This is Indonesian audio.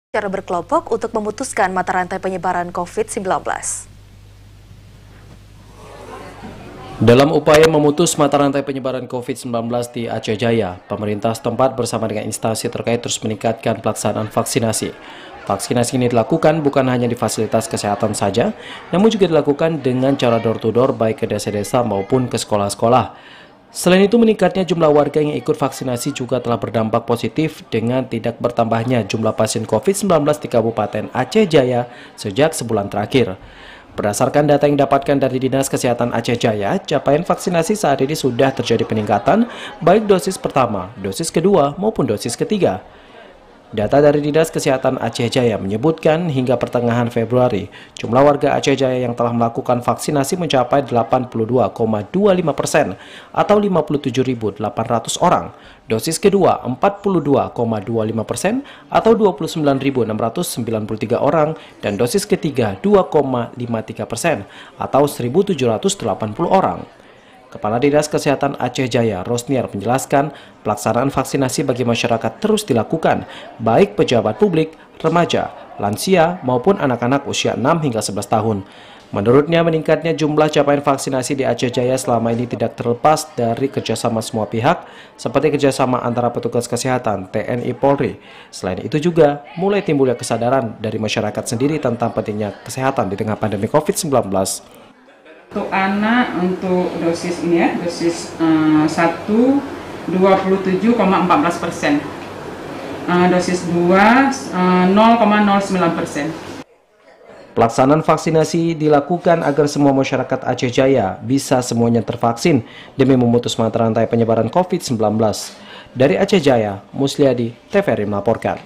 secara berkelompok untuk memutuskan mata rantai penyebaran COVID-19. Dalam upaya memutus mata rantai penyebaran COVID-19 di Aceh Jaya, pemerintah setempat bersama dengan instansi terkait terus meningkatkan pelaksanaan vaksinasi. Vaksinasi ini dilakukan bukan hanya di fasilitas kesehatan saja, namun juga dilakukan dengan cara door-to-door baik ke desa-desa maupun ke sekolah-sekolah. Selain itu, meningkatnya jumlah warga yang ikut vaksinasi juga telah berdampak positif dengan tidak bertambahnya jumlah pasien COVID-19 di Kabupaten Aceh Jaya sejak sebulan terakhir. Berdasarkan data yang didapatkan dari Dinas Kesehatan Aceh Jaya, capaian vaksinasi saat ini sudah terjadi peningkatan baik dosis pertama, dosis kedua maupun dosis ketiga. Data dari Dinas Kesehatan Aceh Jaya menyebutkan hingga pertengahan Februari, jumlah warga Aceh Jaya yang telah melakukan vaksinasi mencapai 82,25% atau 57.800 orang. Dosis kedua 42,25% atau 29.693 orang dan dosis ketiga 2,53% atau 1.780 orang. Kepala Dinas Kesehatan Aceh Jaya, Rosniar, menjelaskan pelaksanaan vaksinasi bagi masyarakat terus dilakukan, baik pejabat publik, remaja, lansia, maupun anak-anak usia 6 hingga 11 tahun. Menurutnya, meningkatnya jumlah capaian vaksinasi di Aceh Jaya selama ini tidak terlepas dari kerjasama semua pihak, seperti kerjasama antara petugas kesehatan, TNI Polri. Selain itu juga, mulai timbulnya kesadaran dari masyarakat sendiri tentang pentingnya kesehatan di tengah pandemi COVID-19. Untuk anak, untuk dosis ini ya, dosis 1 27,14%, dosis 2 0,09%. Pelaksanaan vaksinasi dilakukan agar semua masyarakat Aceh Jaya bisa semuanya tervaksin demi memutus mata rantai penyebaran COVID-19. Dari Aceh Jaya, Musliadi, TVRI melaporkan.